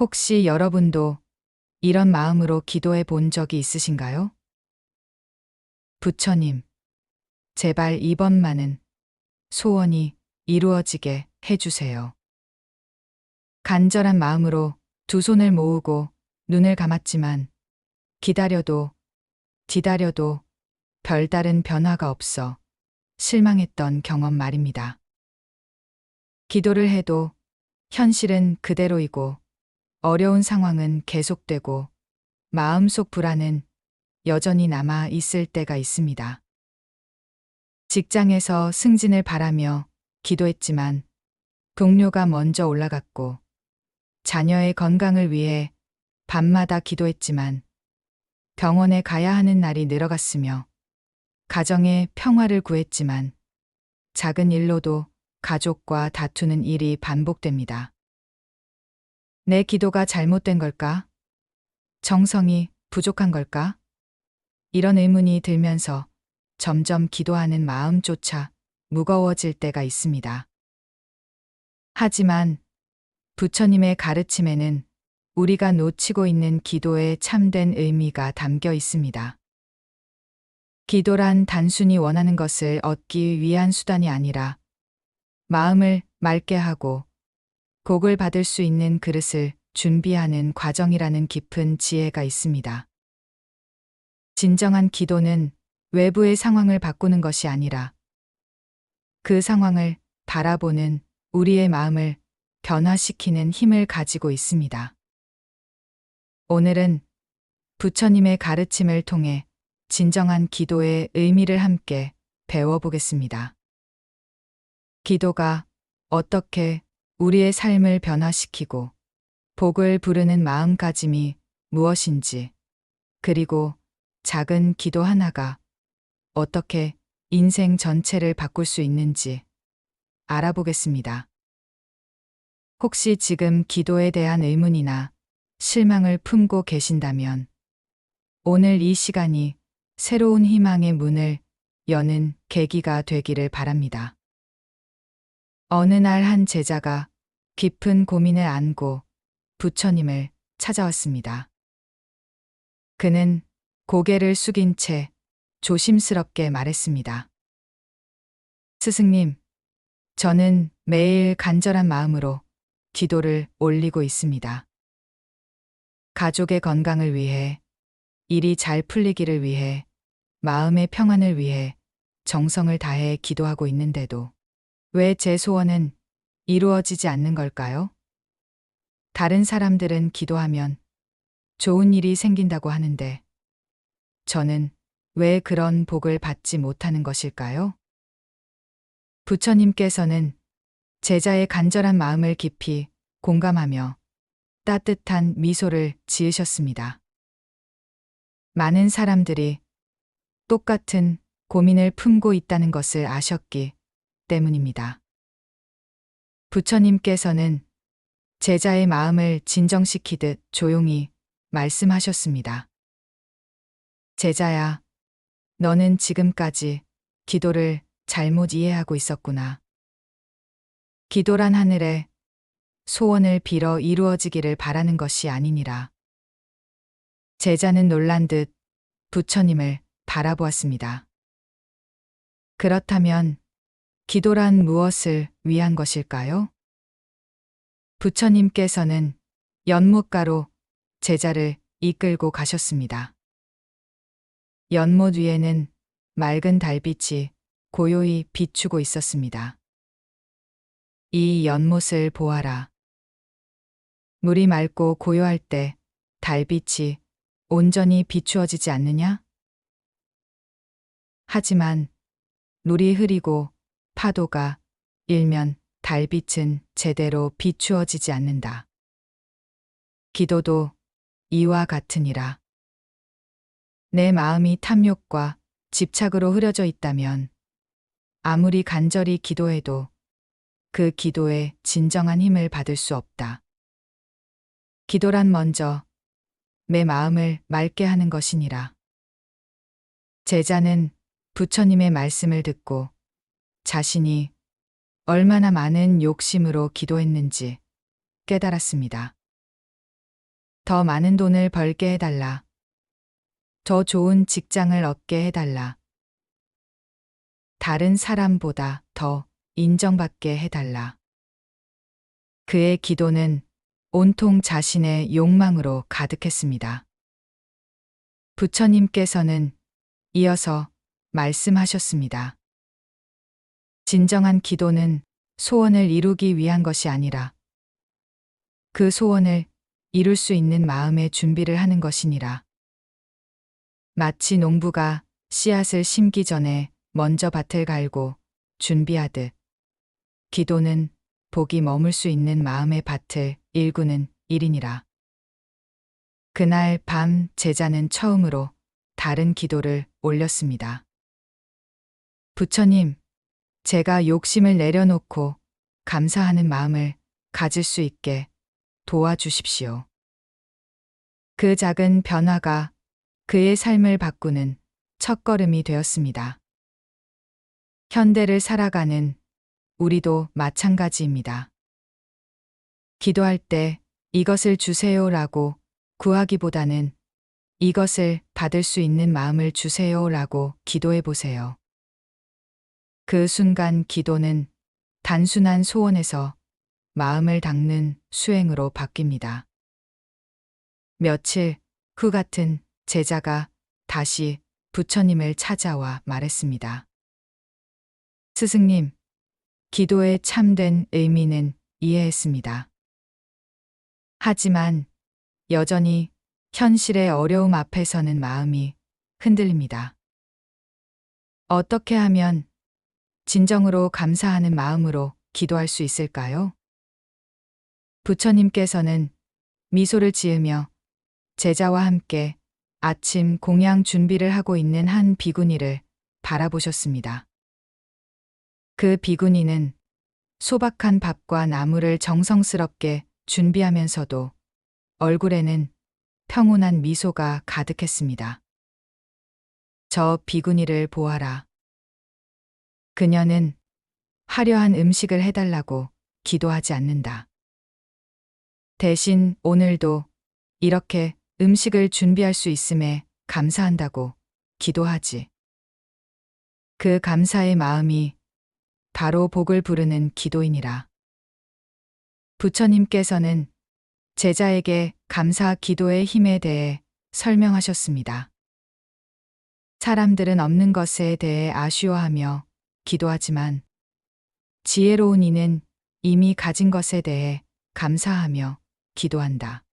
혹시 여러분도 이런 마음으로 기도해 본 적이 있으신가요? 부처님, 제발 이번만은 소원이 이루어지게 해주세요. 간절한 마음으로 두 손을 모으고 눈을 감았지만 기다려도 기다려도 별다른 변화가 없어 실망했던 경험 말입니다. 기도를 해도 현실은 그대로이고 어려운 상황은 계속되고 마음속 불안은 여전히 남아 있을 때가 있습니다. 직장에서 승진을 바라며 기도했지만 동료가 먼저 올라갔고 자녀의 건강을 위해 밤마다 기도했지만 병원에 가야 하는 날이 늘어갔으며 가정의 평화를 구했지만 작은 일로도 가족과 다투는 일이 반복됩니다. 내 기도가 잘못된 걸까? 정성이 부족한 걸까? 이런 의문이 들면서 점점 기도하는 마음조차 무거워질 때가 있습니다. 하지만 부처님의 가르침에는 우리가 놓치고 있는 기도의 참된 의미가 담겨 있습니다. 기도란 단순히 원하는 것을 얻기 위한 수단이 아니라 마음을 맑게 하고 복을 받을 수 있는 그릇을 준비하는 과정이라는 깊은 지혜가 있습니다. 진정한 기도는 외부의 상황을 바꾸는 것이 아니라 그 상황을 바라보는 우리의 마음을 변화시키는 힘을 가지고 있습니다. 오늘은 부처님의 가르침을 통해 진정한 기도의 의미를 함께 배워보겠습니다. 기도가 어떻게 우리의 삶을 변화시키고 복을 부르는 마음가짐이 무엇인지, 그리고 작은 기도 하나가 어떻게 인생 전체를 바꿀 수 있는지 알아보겠습니다. 혹시 지금 기도에 대한 의문이나 실망을 품고 계신다면 오늘 이 시간이 새로운 희망의 문을 여는 계기가 되기를 바랍니다. 어느 날 한 제자가 깊은 고민을 안고 부처님을 찾아왔습니다. 그는 고개를 숙인 채 조심스럽게 말했습니다. 스승님, 저는 매일 간절한 마음으로 기도를 올리고 있습니다. 가족의 건강을 위해, 일이 잘 풀리기를 위해, 마음의 평안을 위해 정성을 다해 기도하고 있는데도 왜 제 소원은 이루어지지 않는 걸까요? 다른 사람들은 기도하면 좋은 일이 생긴다고 하는데 저는 왜 그런 복을 받지 못하는 것일까요? 부처님께서는 제자의 간절한 마음을 깊이 공감하며 따뜻한 미소를 지으셨습니다. 많은 사람들이 똑같은 고민을 품고 있다는 것을 아셨기 때문입니다. 부처님께서는 제자의 마음을 진정시키듯 조용히 말씀하셨습니다. 제자야, 너는 지금까지 기도를 잘못 이해하고 있었구나. 기도란 하늘에 소원을 빌어 이루어지기를 바라는 것이 아니니라. 제자는 놀란 듯 부처님을 바라보았습니다. 그렇다면 기도란 무엇을 위한 것일까요? 부처님께서는 연못가로 제자를 이끌고 가셨습니다. 연못 위에는 맑은 달빛이 고요히 비추고 있었습니다. 이 연못을 보아라. 물이 맑고 고요할 때 달빛이 온전히 비추어지지 않느냐? 하지만 물이 흐리고 파도가 일면 달빛은 제대로 비추어지지 않는다. 기도도 이와 같으니라. 내 마음이 탐욕과 집착으로 흐려져 있다면 아무리 간절히 기도해도 그 기도에 진정한 힘을 받을 수 없다. 기도란 먼저 내 마음을 맑게 하는 것이니라. 제자는 부처님의 말씀을 듣고 자신이 얼마나 많은 욕심으로 기도했는지 깨달았습니다. 더 많은 돈을 벌게 해달라. 더 좋은 직장을 얻게 해달라. 다른 사람보다 더 인정받게 해달라. 그의 기도는 온통 자신의 욕망으로 가득했습니다. 부처님께서는 이어서 말씀하셨습니다. 진정한 기도는 소원을 이루기 위한 것이 아니라 그 소원을 이룰 수 있는 마음의 준비를 하는 것이니라. 마치 농부가 씨앗을 심기 전에 먼저 밭을 갈고 준비하듯 기도는 복이 머물 수 있는 마음의 밭을 일구는 일이니라. 그날 밤 제자는 처음으로 다른 기도를 올렸습니다. 부처님, 제가 욕심을 내려놓고 감사하는 마음을 가질 수 있게 도와주십시오. 그 작은 변화가 그의 삶을 바꾸는 첫걸음이 되었습니다. 현대를 살아가는 우리도 마찬가지입니다. 기도할 때 이것을 주세요라고 구하기보다는 이것을 받을 수 있는 마음을 주세요라고 기도해 보세요. 그 순간 기도는 단순한 소원에서 마음을 닦는 수행으로 바뀝니다. 며칠 후 같은 제자가 다시 부처님을 찾아와 말했습니다. 스승님, 기도의 참된 의미는 이해했습니다. 하지만 여전히 현실의 어려움 앞에서는 마음이 흔들립니다. 어떻게 하면 진정으로 감사하는 마음으로 기도할 수 있을까요? 부처님께서는 미소를 지으며 제자와 함께 아침 공양 준비를 하고 있는 한 비구니를 바라보셨습니다. 그 비구니는 소박한 밥과 나물을 정성스럽게 준비하면서도 얼굴에는 평온한 미소가 가득했습니다. 저 비구니를 보아라. 그녀는 화려한 음식을 해달라고 기도하지 않는다. 대신 오늘도 이렇게 음식을 준비할 수 있음에 감사한다고 기도하지. 그 감사의 마음이 바로 복을 부르는 기도이니라. 부처님께서는 제자에게 감사 기도의 힘에 대해 설명하셨습니다. 사람들은 없는 것에 대해 아쉬워하며 기도하지만 지혜로운 이는 이미 가진 것에 대해 감사하며 기도한다.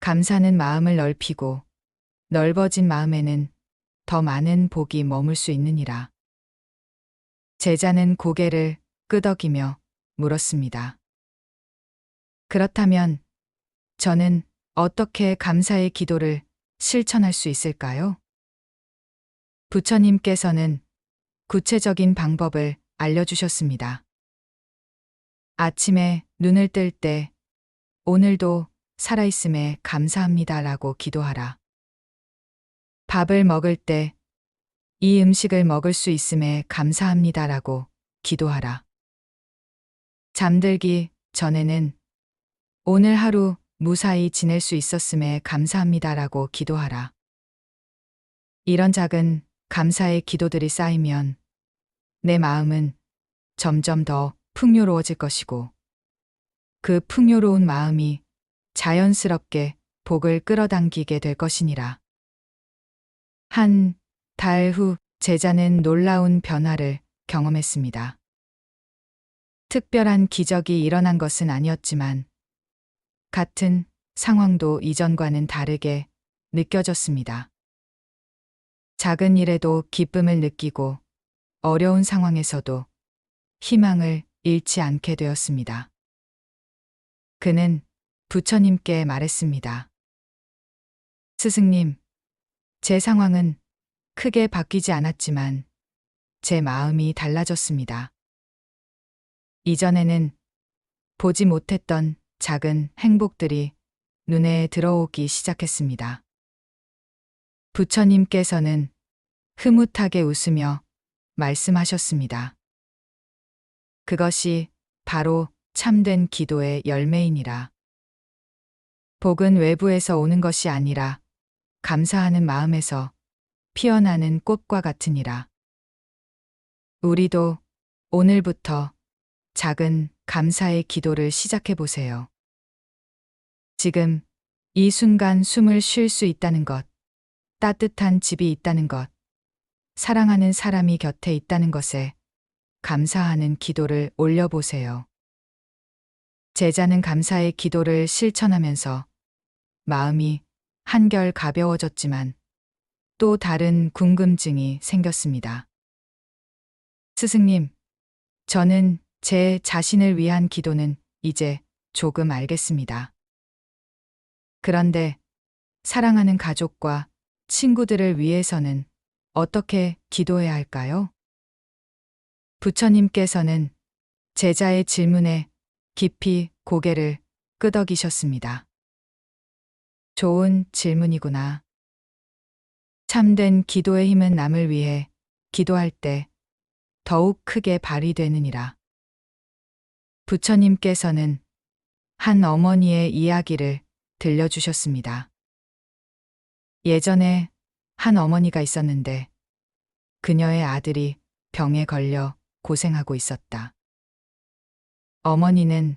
감사는 마음을 넓히고 넓어진 마음에는 더 많은 복이 머물 수 있느니라. 제자는 고개를 끄덕이며 물었습니다. 그렇다면 저는 어떻게 감사의 기도를 실천할 수 있을까요? 부처님께서는 구체적인 방법을 알려주셨습니다. 아침에 눈을 뜰 때 오늘도 살아있음에 감사합니다라고 기도하라. 밥을 먹을 때 이 음식을 먹을 수 있음에 감사합니다라고 기도하라. 잠들기 전에는 오늘 하루 무사히 지낼 수 있었음에 감사합니다라고 기도하라. 이런 작은 감사의 기도들이 쌓이면 내 마음은 점점 더 풍요로워질 것이고 그 풍요로운 마음이 자연스럽게 복을 끌어당기게 될 것이니라. 한 달 후 제자는 놀라운 변화를 경험했습니다. 특별한 기적이 일어난 것은 아니었지만 같은 상황도 이전과는 다르게 느껴졌습니다. 작은 일에도 기쁨을 느끼고 어려운 상황에서도 희망을 잃지 않게 되었습니다. 그는 부처님께 말했습니다. 스승님, 제 상황은 크게 바뀌지 않았지만 제 마음이 달라졌습니다. 이전에는 보지 못했던 작은 행복들이 눈에 들어오기 시작했습니다. 부처님께서는 흐뭇하게 웃으며 말씀하셨습니다. 그것이 바로 참된 기도의 열매이니라. 복은 외부에서 오는 것이 아니라 감사하는 마음에서 피어나는 꽃과 같으니라. 우리도 오늘부터 작은 감사의 기도를 시작해 보세요. 지금 이 순간 숨을 쉴 수 있다는 것, 따뜻한 집이 있다는 것, 사랑하는 사람이 곁에 있다는 것에 감사하는 기도를 올려보세요. 제자는 감사의 기도를 실천하면서 마음이 한결 가벼워졌지만 또 다른 궁금증이 생겼습니다. 스승님, 저는 제 자신을 위한 기도는 이제 조금 알겠습니다. 그런데 사랑하는 가족과 친구들을 위해서는 어떻게 기도해야 할까요? 부처님께서는 제자의 질문에 깊이 고개를 끄덕이셨습니다. 좋은 질문이구나. 참된 기도의 힘은 남을 위해 기도할 때 더욱 크게 발휘되느니라. 부처님께서는 한 어머니의 이야기를 들려주셨습니다. 예전에 한 어머니가 있었는데 그녀의 아들이 병에 걸려 고생하고 있었다. 어머니는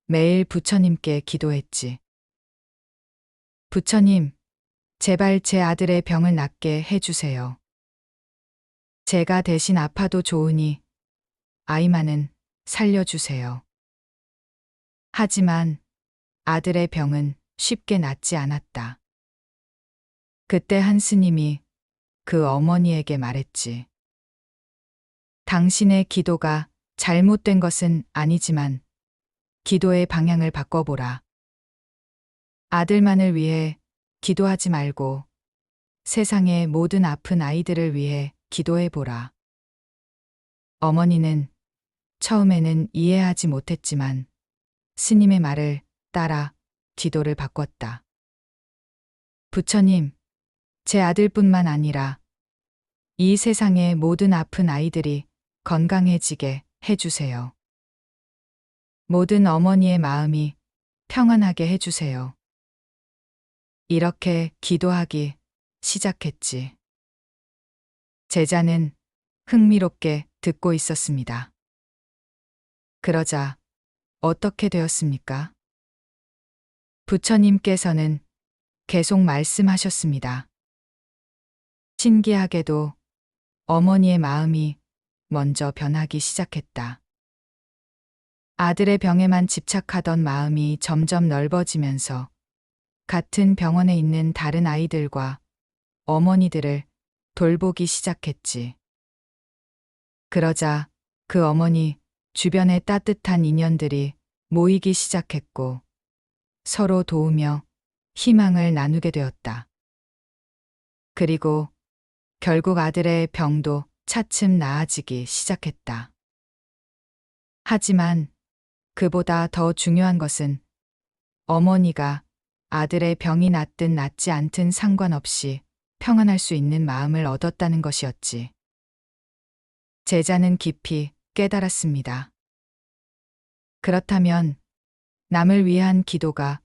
매일 부처님께 기도했지. 부처님, 제발 제 아들의 병을 낫게 해주세요. 제가 대신 아파도 좋으니 아이만은 살려주세요. 하지만 아들의 병은 쉽게 낫지 않았다. 그때 한 스님이 그 어머니에게 말했지. 당신의 기도가 잘못된 것은 아니지만 기도의 방향을 바꿔보라. 아들만을 위해 기도하지 말고 세상의 모든 아픈 아이들을 위해 기도해보라. 어머니는 처음에는 이해하지 못했지만 스님의 말을 따라 기도를 바꿨다. 부처님, 제 아들뿐만 아니라 이 세상의 모든 아픈 아이들이 건강해지게 해주세요. 모든 어머니의 마음이 평안하게 해주세요. 이렇게 기도하기 시작했지. 제자는 흥미롭게 듣고 있었습니다. 그러자 어떻게 되었습니까? 부처님께서는 계속 말씀하셨습니다. 신기하게도 어머니의 마음이 먼저 변하기 시작했다. 아들의 병에만 집착하던 마음이 점점 넓어지면서 같은 병원에 있는 다른 아이들과 어머니들을 돌보기 시작했지. 그러자 그 어머니 주변에 따뜻한 인연들이 모이기 시작했고 서로 도우며 희망을 나누게 되었다. 그리고 결국 아들의 병도 차츰 나아지기 시작했다. 하지만 그보다 더 중요한 것은 어머니가 아들의 병이 낫든 낫지 않든 상관없이 평안할 수 있는 마음을 얻었다는 것이었지. 제자는 깊이 깨달았습니다. 그렇다면 남을 위한 기도가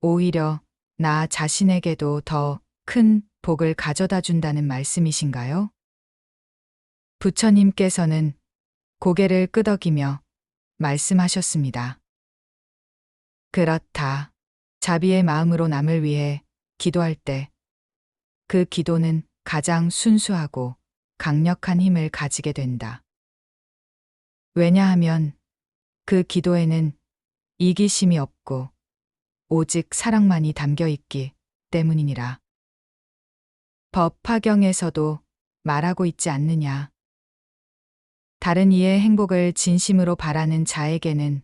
오히려 나 자신에게도 더 큰 복을 가져다 준다는 말씀이신가요? 부처님께서는 고개를 끄덕이며 말씀하셨습니다. 그렇다. 자비의 마음으로 남을 위해 기도할 때 그 기도는 가장 순수하고 강력한 힘을 가지게 된다. 왜냐하면 그 기도에는 이기심이 없고 오직 사랑만이 담겨 있기 때문이니라. 법화경에서도 말하고 있지 않느냐. 다른 이의 행복을 진심으로 바라는 자에게는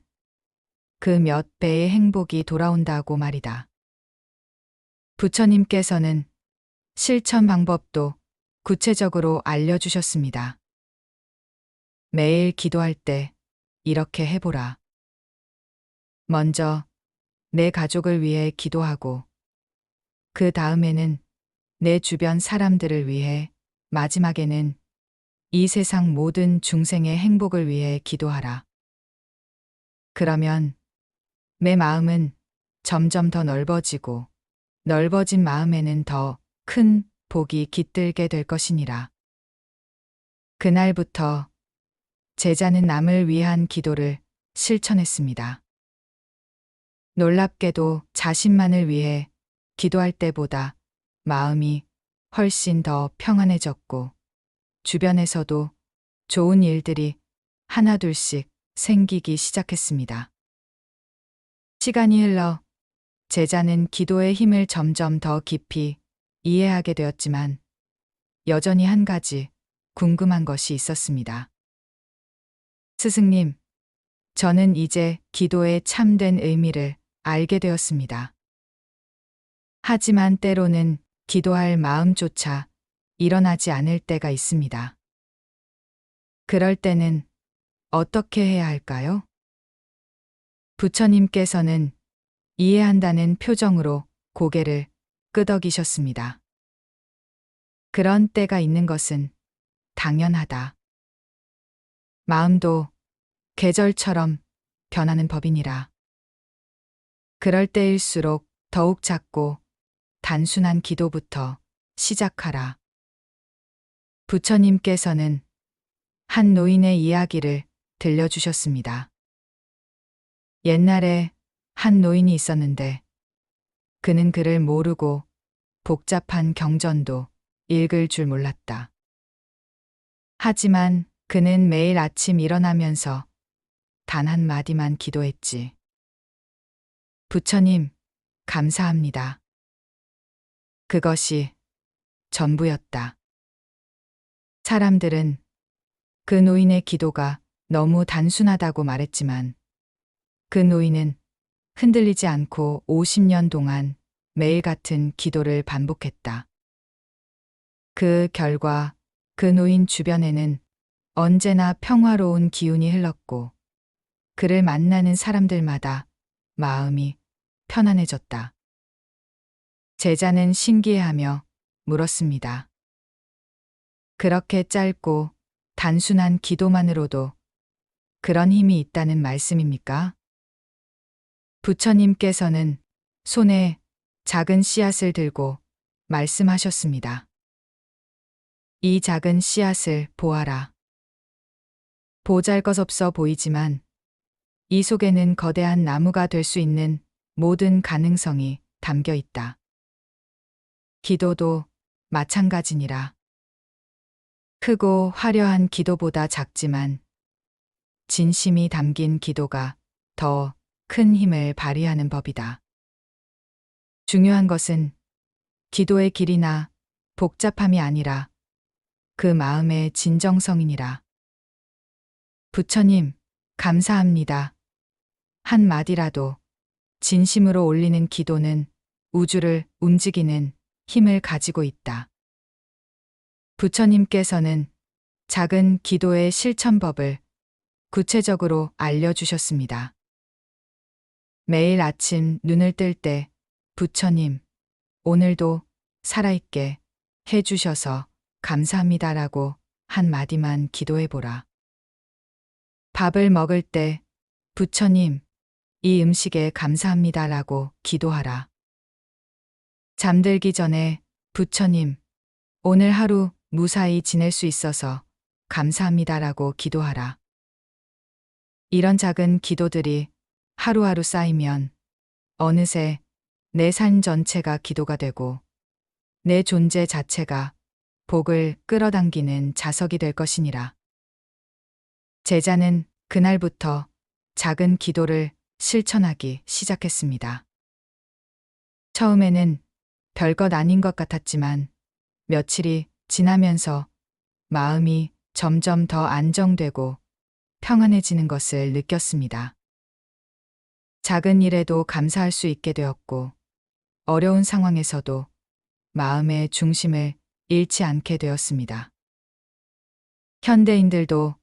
그 몇 배의 행복이 돌아온다고 말이다. 부처님께서는 실천 방법도 구체적으로 알려주셨습니다. 매일 기도할 때 이렇게 해보라. 먼저 내 가족을 위해 기도하고 그 다음에는 내 주변 사람들을 위해 마지막에는 이 세상 모든 중생의 행복을 위해 기도하라. 그러면 내 마음은 점점 더 넓어지고 넓어진 마음에는 더 큰 복이 깃들게 될 것이니라. 그날부터 제자는 남을 위한 기도를 실천했습니다. 놀랍게도 자신만을 위해 기도할 때보다 마음이 훨씬 더 평안해졌고 주변에서도 좋은 일들이 하나둘씩 생기기 시작했습니다. 시간이 흘러 제자는 기도의 힘을 점점 더 깊이 이해하게 되었지만 여전히 한 가지 궁금한 것이 있었습니다. 스승님, 저는 이제 기도의 참된 의미를 알게 되었습니다. 하지만 때로는 기도할 마음조차 일어나지 않을 때가 있습니다. 그럴 때는 어떻게 해야 할까요? 부처님께서는 이해한다는 표정으로 고개를 끄덕이셨습니다. 그런 때가 있는 것은 당연하다. 마음도 계절처럼 변하는 법이니라. 그럴 때일수록 더욱 작고 단순한 기도부터 시작하라. 부처님께서는 한 노인의 이야기를 들려주셨습니다. 옛날에 한 노인이 있었는데 그는 글을 모르고 복잡한 경전도 읽을 줄 몰랐다. 하지만 그는 매일 아침 일어나면서 단 한 마디만 기도했지. 부처님, 감사합니다. 그것이 전부였다. 사람들은 그 노인의 기도가 너무 단순하다고 말했지만 그 노인은 흔들리지 않고 50년 동안 매일 같은 기도를 반복했다. 그 결과 그 노인 주변에는 언제나 평화로운 기운이 흘렀고 그를 만나는 사람들마다 마음이 편안해졌다. 제자는 신기해하며 물었습니다. 그렇게 짧고 단순한 기도만으로도 그런 힘이 있다는 말씀입니까? 부처님께서는 손에 작은 씨앗을 들고 말씀하셨습니다. 이 작은 씨앗을 보아라. 보잘것없어 보이지만 이 속에는 거대한 나무가 될 수 있는 모든 가능성이 담겨 있다. 기도도 마찬가지니라. 크고 화려한 기도보다 작지만 진심이 담긴 기도가 더 큰 힘을 발휘하는 법이다. 중요한 것은 기도의 길이나 복잡함이 아니라 그 마음의 진정성이니라. 부처님, 감사합니다. 한 마디라도 진심으로 올리는 기도는 우주를 움직이는 힘을 가지고 있다. 부처님께서는 작은 기도의 실천법을 구체적으로 알려주셨습니다. 매일 아침 눈을 뜰 때 부처님, 오늘도 살아있게 해주셔서 감사합니다라고 한 마디만 기도해보라. 밥을 먹을 때 부처님, 이 음식에 감사합니다라고 기도하라. 잠들기 전에 부처님, 오늘 하루 무사히 지낼 수 있어서 감사합니다라고 기도하라. 이런 작은 기도들이 하루하루 쌓이면 어느새 내 삶 전체가 기도가 되고 내 존재 자체가 복을 끌어당기는 자석이 될 것이니라. 제자는 그날부터 작은 기도를 실천하기 시작했습니다. 처음에는 별것 아닌 것 같았지만 며칠이 지나면서 마음이 점점 더 안정되고 평안해지는 것을 느꼈습니다. 작은 일에도 감사할 수 있게 되었고 어려운 상황에서도 마음의 중심을 잃지 않게 되었습니다. 현대인들도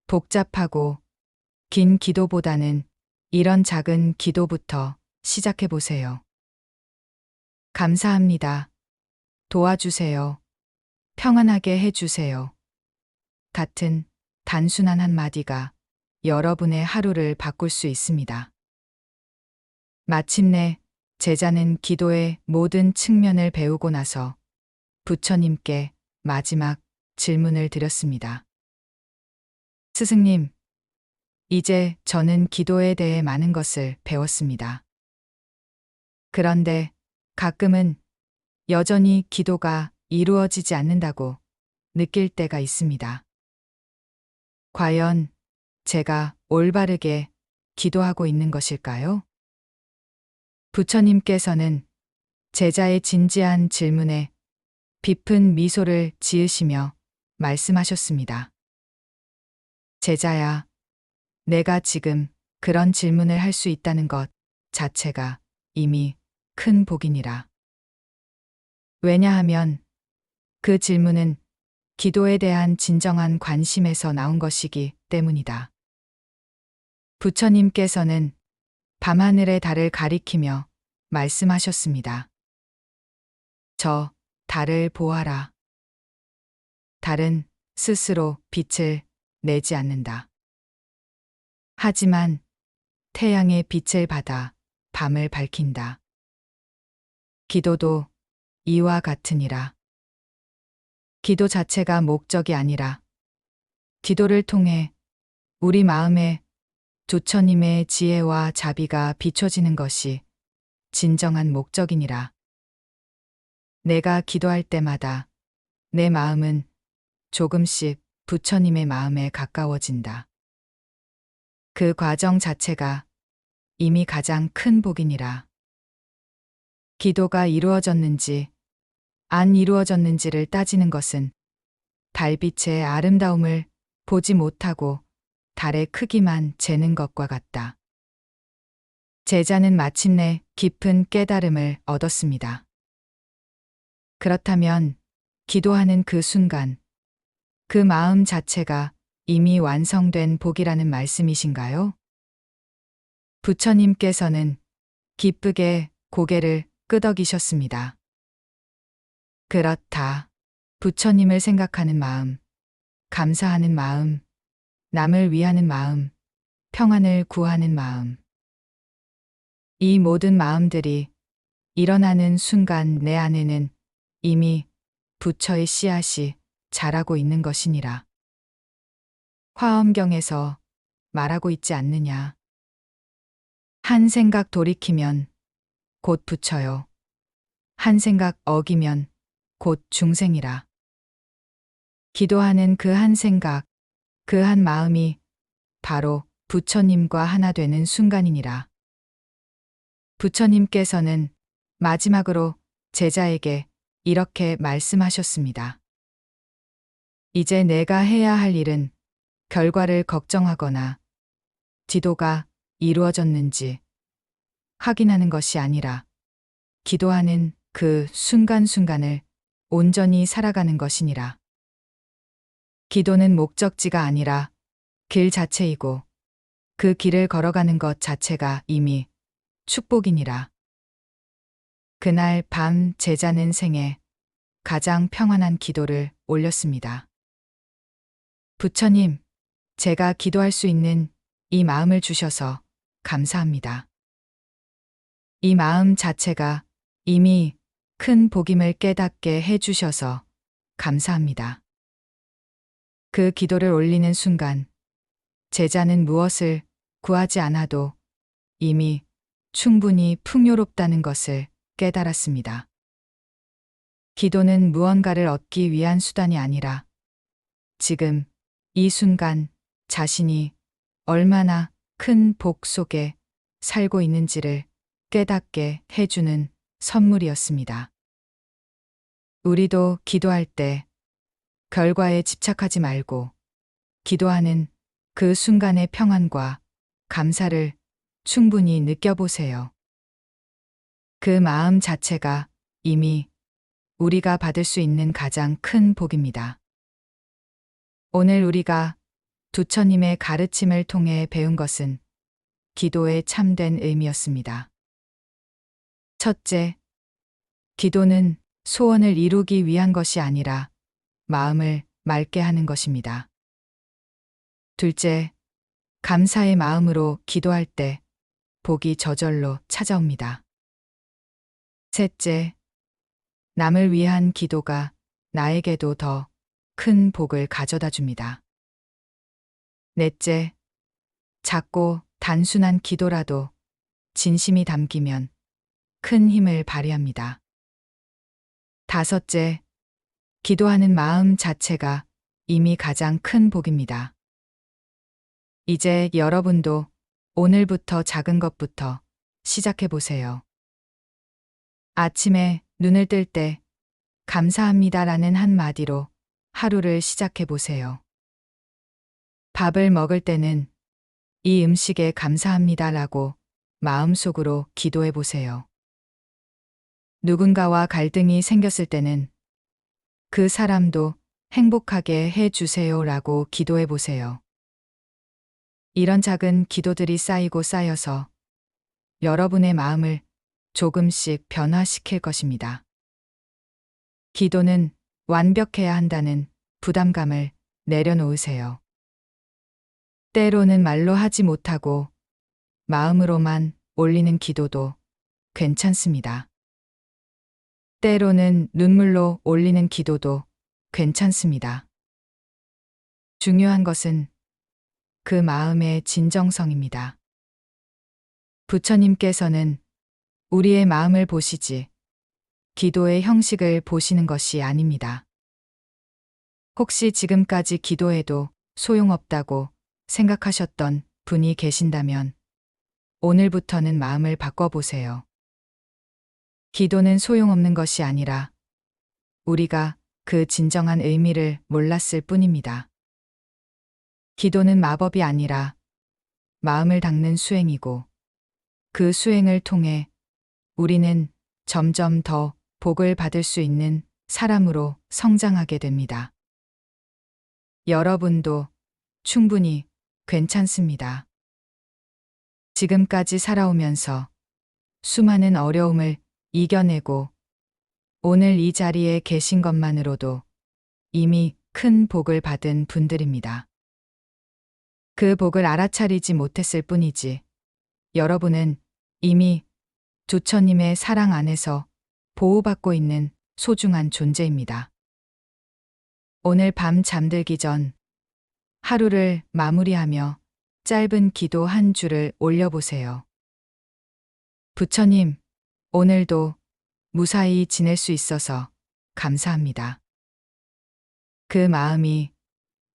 복잡하고 긴 기도보다는 이런 작은 기도부터 시작해 보세요. 감사합니다. 도와주세요. 평안하게 해주세요. 같은 단순한 한마디가 여러분의 하루를 바꿀 수 있습니다. 마침내 제자는 기도의 모든 측면을 배우고 나서 부처님께 마지막 질문을 드렸습니다. 스승님, 이제 저는 기도에 대해 많은 것을 배웠습니다. 그런데 가끔은 여전히 기도가 이루어지지 않는다고 느낄 때가 있습니다. 과연 제가 올바르게 기도하고 있는 것일까요? 부처님께서는 제자의 진지한 질문에 깊은 미소를 지으시며 말씀하셨습니다. 제자야, 내가 지금 그런 질문을 할 수 있다는 것 자체가 이미 큰 복이니라. 왜냐하면 그 질문은 기도에 대한 진정한 관심에서 나온 것이기 때문이다. 부처님께서는 밤하늘의 달을 가리키며 말씀하셨습니다. 저 달을 보아라. 달은 스스로 빛을 내지 않는다. 하지만 태양의 빛을 받아 밤을 밝힌다. 기도도 이와 같으니라. 기도 자체가 목적이 아니라 기도를 통해 우리 마음에 부처님의 지혜와 자비가 비춰지는 것이 진정한 목적이니라. 내가 기도할 때마다 내 마음은 조금씩 부처님의 마음에 가까워진다. 그 과정 자체가 이미 가장 큰 복이니라. 기도가 이루어졌는지 안 이루어졌는지를 따지는 것은 달빛의 아름다움을 보지 못하고 달의 크기만 재는 것과 같다. 제자는 마침내 깊은 깨달음을 얻었습니다. 그렇다면 기도하는 그 순간, 그 마음 자체가 이미 완성된 복이라는 말씀이신가요? 부처님께서는 기쁘게 고개를 끄덕이셨습니다. 그렇다. 부처님을 생각하는 마음, 감사하는 마음, 남을 위하는 마음, 평안을 구하는 마음. 이 모든 마음들이 일어나는 순간 내 안에는 이미 부처의 씨앗이 자라고 있는 것이니라. 화엄경에서 말하고 있지 않느냐. 한 생각 돌이키면 곧 부처요. 한 생각 어기면 곧 중생이라. 기도하는 그 한 생각, 그 한 마음이 바로 부처님과 하나 되는 순간이니라. 부처님께서는 마지막으로 제자에게 이렇게 말씀하셨습니다. 이제 내가 해야 할 일은 결과를 걱정하거나 기도가 이루어졌는지 확인하는 것이 아니라 기도하는 그 순간순간을 온전히 살아가는 것이니라. 기도는 목적지가 아니라 길 자체이고 그 길을 걸어가는 것 자체가 이미 축복이니라. 그날 밤 제자는 생애 가장 평안한 기도를 올렸습니다. 부처님, 제가 기도할 수 있는 이 마음을 주셔서 감사합니다. 이 마음 자체가 이미 큰 복임을 깨닫게 해주셔서 감사합니다. 그 기도를 올리는 순간 제자는 무엇을 구하지 않아도 이미 충분히 풍요롭다는 것을 깨달았습니다. 기도는 무언가를 얻기 위한 수단이 아니라 지금 이 순간 자신이 얼마나 큰 복 속에 살고 있는지를 깨닫게 해주는 선물이었습니다. 우리도 기도할 때 결과에 집착하지 말고 기도하는 그 순간의 평안과 감사를 충분히 느껴보세요. 그 마음 자체가 이미 우리가 받을 수 있는 가장 큰 복입니다. 오늘 우리가 부처님의 가르침을 통해 배운 것은 기도의 참된 의미였습니다. 첫째, 기도는 소원을 이루기 위한 것이 아니라 마음을 맑게 하는 것입니다. 둘째, 감사의 마음으로 기도할 때 복이 저절로 찾아옵니다. 셋째, 남을 위한 기도가 나에게도 더 큰 복을 가져다 줍니다. 넷째, 작고 단순한 기도라도 진심이 담기면 큰 힘을 발휘합니다. 다섯째, 기도하는 마음 자체가 이미 가장 큰 복입니다. 이제 여러분도 오늘부터 작은 것부터 시작해 보세요. 아침에 눈을 뜰 때 감사합니다라는 한마디로 하루를 시작해 보세요. 밥을 먹을 때는 이 음식에 감사합니다라고 마음속으로 기도해 보세요. 누군가와 갈등이 생겼을 때는 그 사람도 행복하게 해 주세요라고 기도해 보세요. 이런 작은 기도들이 쌓이고 쌓여서 여러분의 마음을 조금씩 변화시킬 것입니다. 기도는 완벽해야 한다는 부담감을 내려놓으세요. 때로는 말로 하지 못하고 마음으로만 올리는 기도도 괜찮습니다. 때로는 눈물로 올리는 기도도 괜찮습니다. 중요한 것은 그 마음의 진정성입니다. 부처님께서는 우리의 마음을 보시지 기도의 형식을 보시는 것이 아닙니다. 혹시 지금까지 기도해도 소용없다고 생각하셨던 분이 계신다면 오늘부터는 마음을 바꿔보세요. 기도는 소용없는 것이 아니라 우리가 그 진정한 의미를 몰랐을 뿐입니다. 기도는 마법이 아니라 마음을 닦는 수행이고 그 수행을 통해 우리는 점점 더 복을 받을 수 있는 사람으로 성장하게 됩니다. 여러분도 충분히 괜찮습니다. 지금까지 살아오면서 수많은 어려움을 이겨내고 오늘 이 자리에 계신 것만으로도 이미 큰 복을 받은 분들입니다. 그 복을 알아차리지 못했을 뿐이지 여러분은 이미 부처님의 사랑 안에서 보호받고 있는 소중한 존재입니다. 오늘 밤 잠들기 전 하루를 마무리하며 짧은 기도 한 줄을 올려보세요. 부처님, 오늘도 무사히 지낼 수 있어서 감사합니다. 그 마음이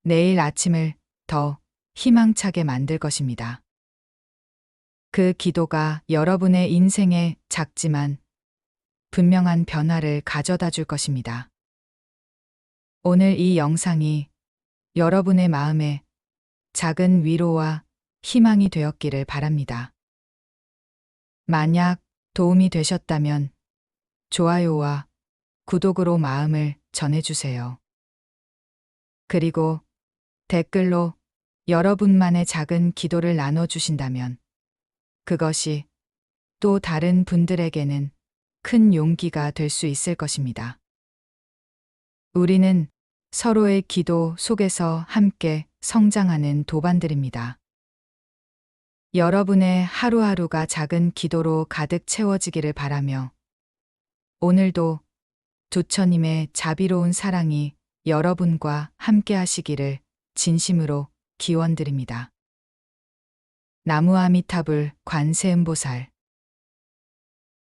내일 아침을 더 희망차게 만들 것입니다. 그 기도가 여러분의 인생에 작지만 분명한 변화를 가져다 줄 것입니다. 오늘 이 영상이 여러분의 마음에 작은 위로와 희망이 되었기를 바랍니다. 만약 도움이 되셨다면 좋아요와 구독으로 마음을 전해주세요. 그리고 댓글로 여러분만의 작은 기도를 나눠주신다면 그것이 또 다른 분들에게는 큰 용기가 될 수 있을 것입니다. 우리는 서로의 기도 속에서 함께 성장하는 도반들입니다. 여러분의 하루하루가 작은 기도로 가득 채워지기를 바라며 오늘도 부처님의 자비로운 사랑이 여러분과 함께 하시기를 진심으로 기원드립니다. 나무아미타불 관세음보살